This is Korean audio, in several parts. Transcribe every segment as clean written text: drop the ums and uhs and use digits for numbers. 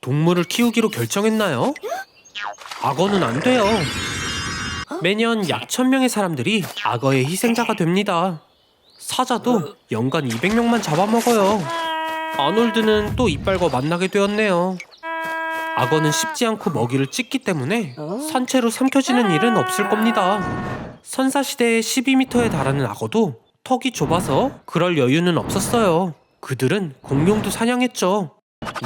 동물을 키우기로 결정했나요? 악어는 안 돼요. 매년 약 1000명의 사람들이 악어의 희생자가 됩니다. 사자도 연간 200명만 잡아먹어요. 아놀드는 또 이빨과 만나게 되었네요. 악어는 씹지 않고 먹이를 찢기 때문에 산채로 삼켜지는 일은 없을 겁니다. 선사시대의 12m에 달하는 악어도 턱이 좁아서 그럴 여유는 없었어요. 그들은 공룡도 사냥했죠.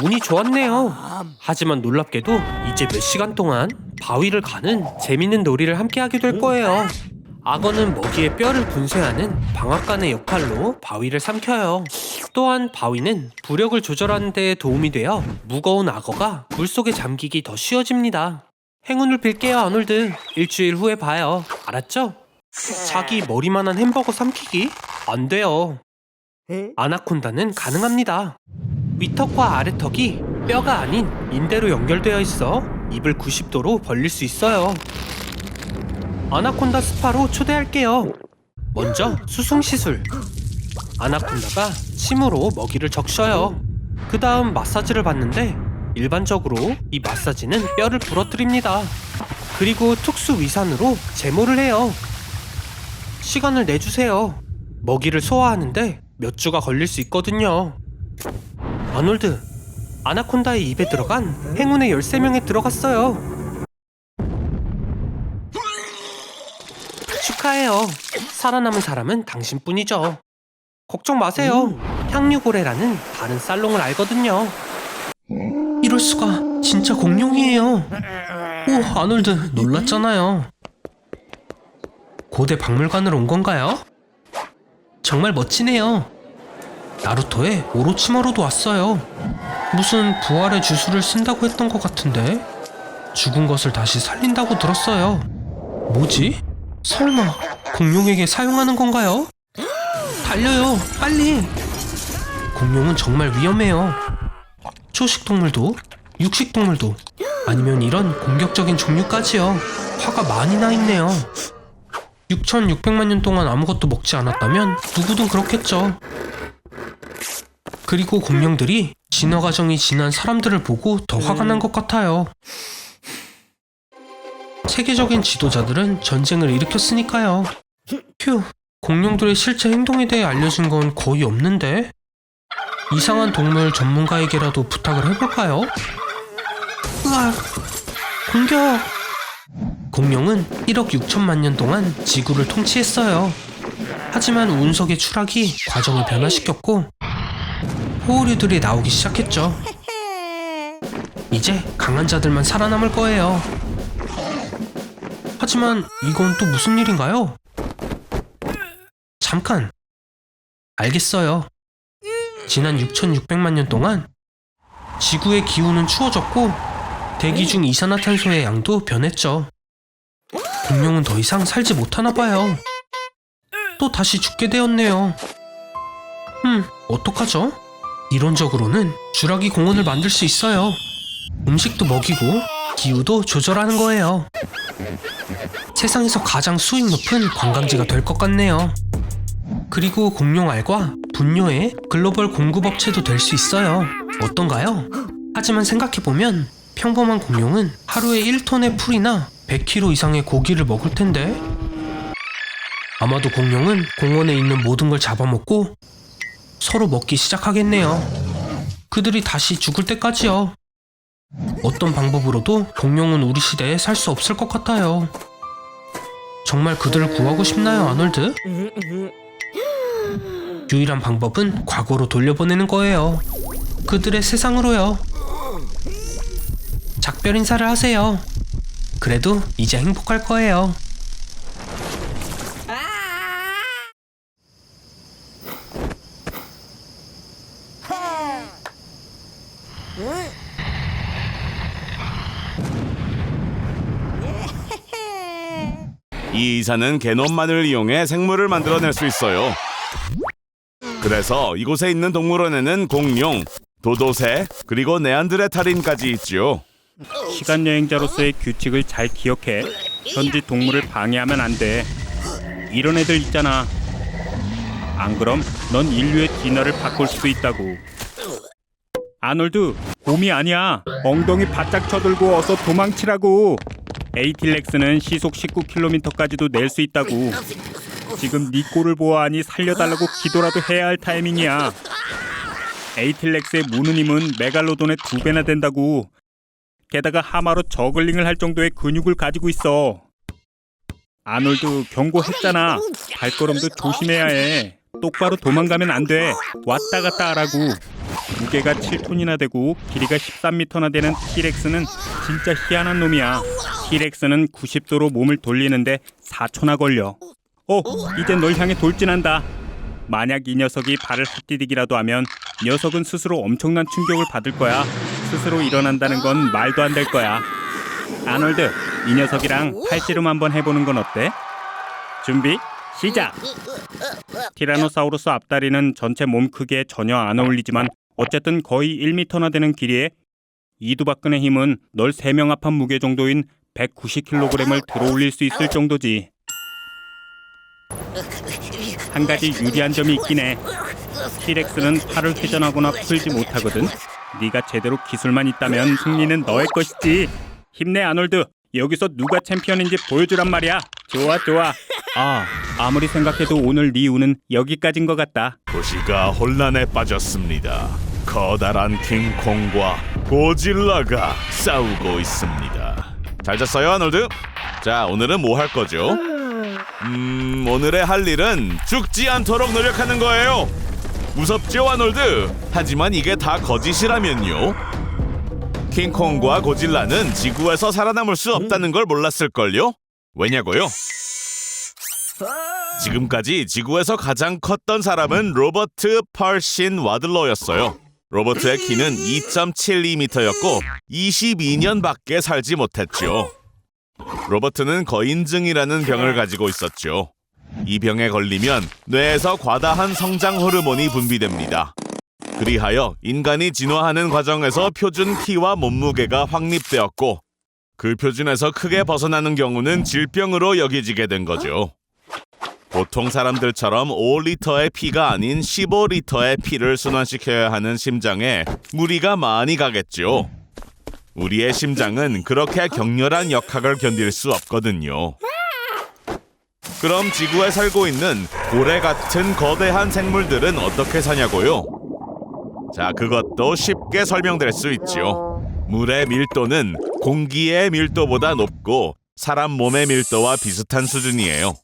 운이 좋았네요. 하지만 놀랍게도 이제 몇 시간 동안 바위를 가는 재밌는 놀이를 함께 하게 될 거예요. 악어는 먹이의 뼈를 분쇄하는 방앗간의 역할로 바위를 삼켜요. 또한 바위는 부력을 조절하는 데 도움이 되어 무거운 악어가 물속에 잠기기 더 쉬워집니다. 행운을 빌게요, 아놀드. 일주일 후에 봐요. 알았죠? 자기 머리만한 햄버거 삼키기? 안 돼요. 아나콘다는 가능합니다. 윗턱과 아래턱이 뼈가 아닌 인대로 연결되어 있어 입을 90도로 벌릴 수 있어요. 아나콘다 스파로 초대할게요. 먼저 수승 시술. 아나콘다가 침으로 먹이를 적셔요. 그 다음 마사지를 받는데 일반적으로 이 마사지는 뼈를 부러뜨립니다. 그리고 특수 위산으로 제모를 해요. 시간을 내주세요. 먹이를 소화하는데 몇 주가 걸릴 수 있거든요. 아놀드, 아나콘다의 입에 들어간 행운의 13명에 들어갔어요. 축하해요. 살아남은 사람은 당신뿐이죠. 걱정 마세요. 향유고래라는 다른 살롱을 알거든요. 이럴 수가, 진짜 공룡이에요. 오, 아놀드, 놀랐잖아요. 고대 박물관으로 온 건가요? 정말 멋지네요. 나루토의 오로치마루도 왔어요. 무슨 부활의 주술을 쓴다고 했던 것 같은데 죽은 것을 다시 살린다고 들었어요. 뭐지? 설마 공룡에게 사용하는 건가요? 달려요, 빨리! 공룡은 정말 위험해요. 초식동물도, 육식동물도, 아니면 이런 공격적인 종류까지요. 화가 많이 나 있네요. 6600만 년 동안 아무것도 먹지 않았다면 누구든 그렇겠죠. 그리고 공룡들이 진화 과정이 지난 사람들을 보고 더 화가 난 것 같아요. 세계적인 지도자들은 전쟁을 일으켰으니까요. 휴, 공룡들의 실제 행동에 대해 알려진 건 거의 없는데? 이상한 동물 전문가에게라도 부탁을 해볼까요? 으악! 공격! 공룡은 1억 6천만 년 동안 지구를 통치했어요. 하지만 운석의 추락이 과정을 변화시켰고 포유류들이 나오기 시작했죠. 이제 강한 자들만 살아남을 거예요. 하지만 이건 또 무슨 일인가요? 잠깐! 알겠어요. 지난 6600만 년 동안 지구의 기후는 추워졌고 대기 중 이산화탄소의 양도 변했죠. 공룡은 더 이상 살지 못하나 봐요. 또 다시 죽게 되었네요. 어떡하죠? 이론적으로는 주라기 공원을 만들 수 있어요. 음식도 먹이고 기후도 조절하는 거예요. 세상에서 가장 수익 높은 관광지가 될 것 같네요. 그리고 공룡알과 분뇨의 글로벌 공급업체도 될 수 있어요. 어떤가요? 하지만 생각해보면 평범한 공룡은 하루에 1톤의 풀이나 100kg 이상의 고기를 먹을 텐데 아마도 공룡은 공원에 있는 모든 걸 잡아먹고 서로 먹기 시작하겠네요. 그들이 다시 죽을 때까지요. 어떤 방법으로도 공룡은 우리 시대에 살 수 없을 것 같아요. 정말 그들을 구하고 싶나요, 아놀드? 유일한 방법은 과거로 돌려보내는 거예요. 그들의 세상으로요. 작별 인사를 하세요. 그래도 이제 행복할 거예요. 이 의사는 게놈만을 이용해 생물을 만들어낼 수 있어요. 그래서 이곳에 있는 동물원에는 공룡, 도도새, 그리고 네안드레탈인까지 있지요. 시간 여행자로서의 규칙을 잘 기억해. 현지 동물을 방해하면 안 돼. 이런 애들 있잖아. 안 그럼 넌 인류의 진화를 바꿀 수도 있다고. 아놀드, 곰이 아니야. 엉덩이 바짝 쳐들고 어서 도망치라고. 에이틸렉스는 시속 19km까지도 낼 수 있다고. 지금 네 꼴을 보아하니 살려달라고 기도라도 해야 할 타이밍이야. 에이틸렉스의 무는 힘은 메갈로돈의 2배나 된다고. 게다가 하마로 저글링을 할 정도의 근육을 가지고 있어. 아놀드, 경고했잖아. 발걸음도 조심해야 해. 똑바로 도망가면 안 돼. 왔다 갔다 하라고. 무게가 7톤이나 되고 길이가 13m나 되는 티렉스는 진짜 희한한 놈이야. 티렉스는 90도로 몸을 돌리는데 4초나 걸려. 이제 널 향해 돌진한다. 만약 이 녀석이 발을 헛디디기라도 하면 녀석은 스스로 엄청난 충격을 받을 거야. 스스로 일어난다는 건 말도 안 될 거야. 아놀드, 이 녀석이랑 팔씨름 한번 해보는 건 어때? 준비, 시작! 티라노사우루스 앞다리는 전체 몸 크기에 전혀 안 어울리지만 어쨌든 거의 1m나 되는 길이에 이두박근의 힘은 널 3명 합한 무게 정도인 190kg을 들어올릴 수 있을 정도지. 한 가지 유리한 점이 있긴 해. 티렉스는 팔을 회전하거나 풀지 못하거든. 네가 제대로 기술만 있다면 승리는 너의 것이지. 힘내 아놀드. 여기서 누가 챔피언인지 보여주란 말이야. 좋아. 아무리 생각해도 오늘 네 운은 여기까지인 것 같다. 도시가 혼란에 빠졌습니다. 커다란 킹콩과 고질라가 싸우고 있습니다. 잘 잤어요, 아놀드? 자, 오늘은 뭐 할 거죠? 오늘의 할 일은 죽지 않도록 노력하는 거예요. 무섭죠, 아놀드? 하지만 이게 다 거짓이라면요. 킹콩과 고질라는 지구에서 살아남을 수 없다는 걸 몰랐을걸요? 왜냐고요? 지금까지 지구에서 가장 컸던 사람은 로버트 펄신 와들러였어요. 로버트의 키는 2.72m였고 22년밖에 살지 못했죠. 로버트는 거인증이라는 병을 가지고 있었죠. 이 병에 걸리면 뇌에서 과다한 성장 호르몬이 분비됩니다. 그리하여 인간이 진화하는 과정에서 표준 키와 몸무게가 확립되었고 그 표준에서 크게 벗어나는 경우는 질병으로 여겨지게 된 거죠. 보통 사람들처럼 5리터의 피가 아닌 15리터의 피를 순환시켜야 하는 심장에 무리가 많이 가겠죠. 우리의 심장은 그렇게 격렬한 역학을 견딜 수 없거든요. 그럼 지구에 살고 있는 고래 같은 거대한 생물들은 어떻게 사냐고요? 자, 그것도 쉽게 설명될 수 있죠. 물의 밀도는 공기의 밀도보다 높고 사람 몸의 밀도와 비슷한 수준이에요.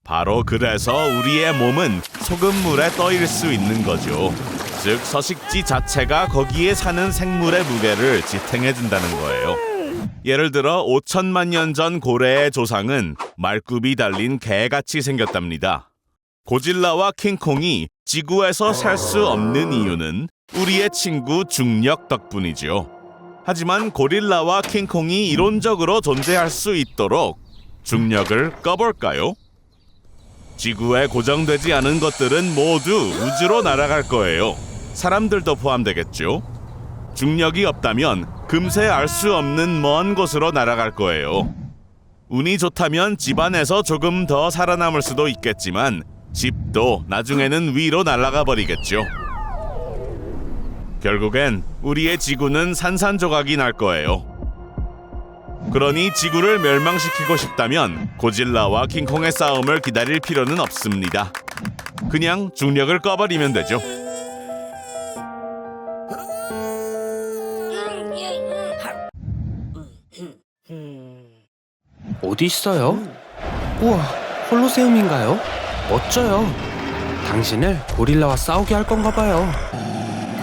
바로 그래서 우리의 몸은 소금물에 떠일 수 있는 거죠. 즉 서식지 자체가 거기에 사는 생물의 무게를 지탱해준다는 거예요. 예를 들어 5천만 년 전 고래의 조상은 말굽이 달린 개같이 생겼답니다. 고질라와 킹콩이 지구에서 살 수 없는 이유는 우리의 친구 중력 덕분이죠. 하지만 고릴라와 킹콩이 이론적으로 존재할 수 있도록 중력을 꺼볼까요? 지구에 고정되지 않은 것들은 모두 우주로 날아갈 거예요. 사람들도 포함되겠죠. 중력이 없다면 금세 알 수 없는 먼 곳으로 날아갈 거예요. 운이 좋다면 집안에서 조금 더 살아남을 수도 있겠지만 집도 나중에는 위로 날아가 버리겠죠. 결국엔 우리의 지구는 산산조각이 날 거예요. 그러니 지구를 멸망시키고 싶다면 고질라와 킹콩의 싸움을 기다릴 필요는 없습니다. 그냥 중력을 꺼버리면 되죠. 어디 있어요? 우와, 콜로세움인가요? 멋져요. 당신을 고릴라와 싸우게 할 건가 봐요.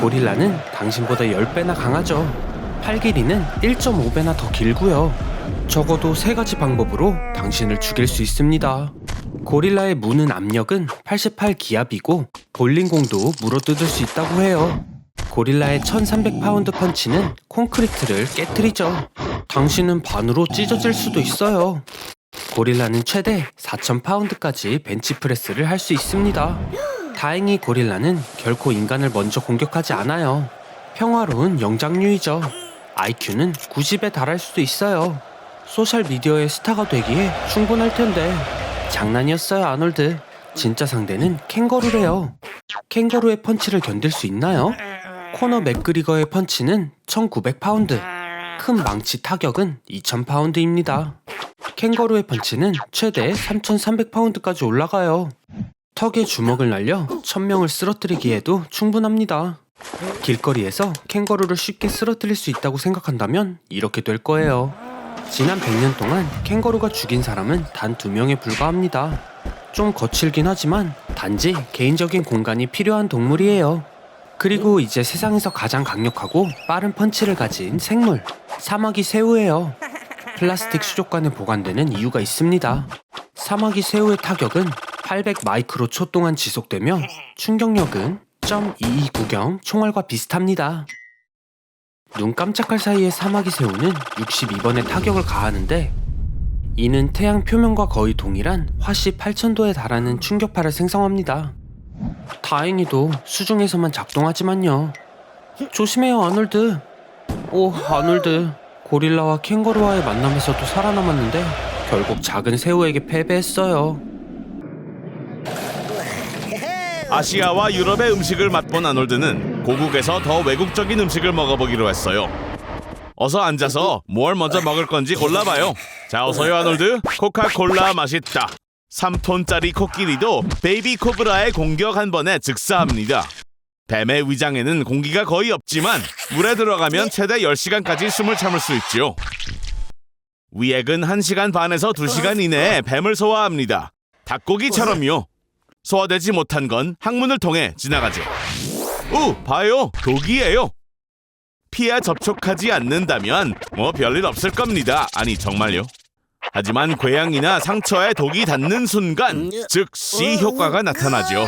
고릴라는 당신보다 10배나 강하죠. 팔 길이는 1.5배나 더 길고요. 적어도 3가지 방법으로 당신을 죽일 수 있습니다. 고릴라의 무는 압력은 88기압이고 볼링공도 물어뜯을 수 있다고 해요. 고릴라의 1300파운드 펀치는 콘크리트를 깨트리죠. 당신은 반으로 찢어질 수도 있어요. 고릴라는 최대 4000파운드까지 벤치프레스를 할 수 있습니다. 다행히 고릴라는 결코 인간을 먼저 공격하지 않아요. 평화로운 영장류이죠. IQ는 90에 달할 수도 있어요. 소셜미디어의 스타가 되기에 충분할 텐데. 장난이었어요, 아놀드. 진짜 상대는 캥거루래요. 캥거루의 펀치를 견딜 수 있나요? 코너 맥그리거의 펀치는 1900파운드, 큰 망치 타격은 2000파운드입니다. 캥거루의 펀치는 최대 3300파운드까지 올라가요. 턱에 주먹을 날려 1000명을 쓰러뜨리기에도 충분합니다. 길거리에서 캥거루를 쉽게 쓰러뜨릴 수 있다고 생각한다면 이렇게 될 거예요. 지난 100년 동안 캥거루가 죽인 사람은 단 2명에 불과합니다. 좀 거칠긴 하지만 단지 개인적인 공간이 필요한 동물이에요. 그리고 이제 세상에서 가장 강력하고 빠른 펀치를 가진 생물, 사마귀 새우예요. 플라스틱 수족관에 보관되는 이유가 있습니다. 사마귀 새우의 타격은 800 마이크로초 동안 지속되며 충격력은 .229경 총알과 비슷합니다. 눈 깜짝할 사이에 사마귀 새우는 62번의 타격을 가하는데 이는 태양 표면과 거의 동일한 화씨 8000도에 달하는 충격파를 생성합니다. 다행히도 수중에서만 작동하지만요. 조심해요, 아놀드. 오, 아놀드. 고릴라와 캥거루와의 만남에서도 살아남았는데 결국 작은 새우에게 패배했어요. 아시아와 유럽의 음식을 맛본 아놀드는 고국에서 더 외국적인 음식을 먹어보기로 했어요. 어서 앉아서 뭘 먼저 먹을 건지 골라봐요. 자, 어서요, 아놀드. 코카콜라 맛있다. 3톤짜리 코끼리도 베이비 코브라의 공격 한 번에 즉사합니다. 뱀의 위장에는 공기가 거의 없지만 물에 들어가면 최대 10시간까지 숨을 참을 수 있죠. 위액은 1시간 반에서 2시간 이내에 뱀을 소화합니다. 닭고기처럼요. 소화되지 못한 건 항문을 통해 지나가죠. 오, 봐요. 독이에요. 피에 접촉하지 않는다면 뭐 별일 없을 겁니다. 아니, 정말요. 하지만 궤양이나 상처에 독이 닿는 순간 즉시 효과가 나타나죠.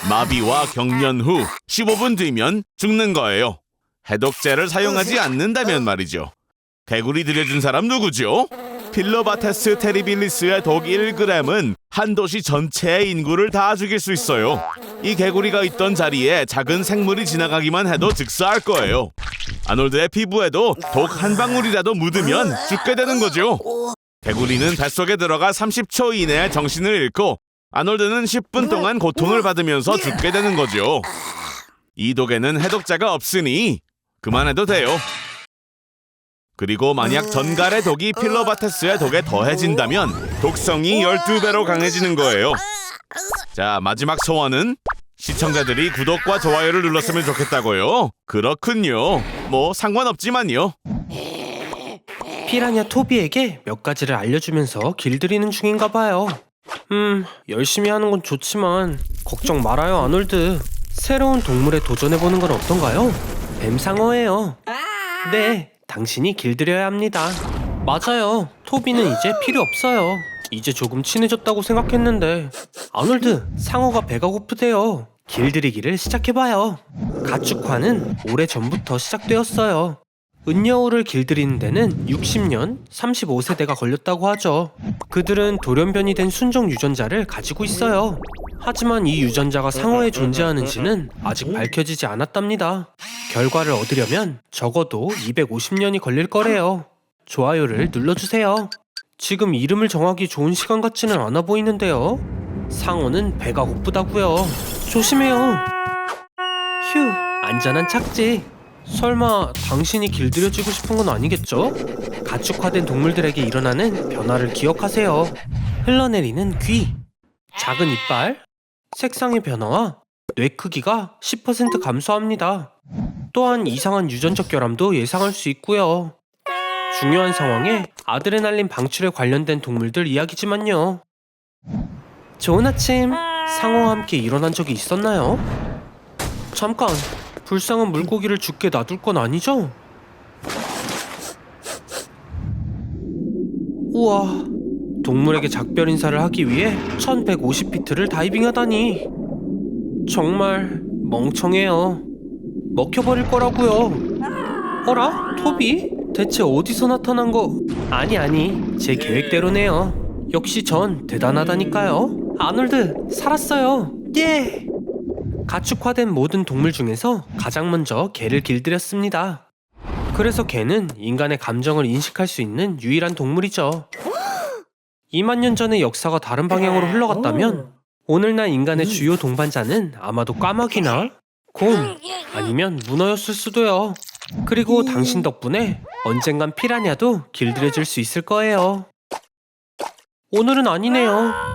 마비와 경련 후 15분 뒤면 죽는 거예요. 해독제를 사용하지 않는다면 말이죠. 개구리 들여준 사람 누구죠? 필로바테스 테리빌리스의 독 1g은 한 도시 전체의 인구를 다 죽일 수 있어요. 이 개구리가 있던 자리에 작은 생물이 지나가기만 해도 즉사할 거예요. 아놀드의 피부에도 독 한 방울이라도 묻으면 죽게 되는 거죠. 개구리는 뱃속에 들어가 30초 이내에 정신을 잃고 아놀드는 10분 동안 고통을 받으면서 죽게 되는 거죠. 이 독에는 해독제가 없으니 그만해도 돼요. 그리고 만약 전갈의 독이 필로바테스의 독에 더해진다면 독성이 12배로 강해지는 거예요. 자, 마지막 소원은 시청자들이 구독과 좋아요를 눌렀으면 좋겠다고요. 그렇군요. 뭐 상관없지만요. 피라냐 토비에게 몇 가지를 알려주면서 길들이는 중인가 봐요. 열심히 하는 건 좋지만 걱정 말아요, 아놀드. 새로운 동물에 도전해보는 건 어떤가요? 뱀상어예요. 네, 당신이 길들여야 합니다. 맞아요, 토비는 이제 필요 없어요. 이제 조금 친해졌다고 생각했는데 아놀드, 상어가 배가 고프대요. 길들이기를 시작해봐요. 가축화는 오래전부터 시작되었어요. 은여우를 길들이는 데는 60년, 35세대가 걸렸다고 하죠. 그들은 돌연변이 된 순종 유전자를 가지고 있어요. 하지만 이 유전자가 상어에 존재하는지는 아직 밝혀지지 않았답니다. 결과를 얻으려면 적어도 250년이 걸릴 거래요. 좋아요를 눌러주세요. 지금 이름을 정하기 좋은 시간 같지는 않아 보이는데요. 상어는 배가 고프다고요. 조심해요. 휴, 안전한 착지. 설마 당신이 길들여지고 싶은 건 아니겠죠? 가축화된 동물들에게 일어나는 변화를 기억하세요. 흘러내리는 귀, 작은 이빨, 색상의 변화와 뇌 크기가 10% 감소합니다. 또한 이상한 유전적 결함도 예상할 수 있고요. 중요한 상황에 아드레날린 방출에 관련된 동물들 이야기지만요. 좋은 아침. 상어와 함께 일어난 적이 있었나요? 잠깐, 불쌍한 물고기를 죽게 놔둘 건 아니죠? 우와, 동물에게 작별 인사를 하기 위해 1150피트를 다이빙하다니 정말 멍청해요. 먹혀버릴 거라고요. 어라? 토비? 대체 어디서 나타난 거? 아니, 제 계획대로네요. 역시 전 대단하다니까요. 아놀드, 살았어요. 예! 가축화된 모든 동물 중에서 가장 먼저 개를 길들였습니다. 그래서 개는 인간의 감정을 인식할 수 있는 유일한 동물이죠. 2만 년 전의 역사가 다른 방향으로 흘러갔다면 오늘날 인간의 주요 동반자는 아마도 까마귀나 곰 아니면 문어였을 수도요. 그리고 당신 덕분에 언젠간 피라냐도 길들여질 수 있을 거예요. 오늘은 아니네요.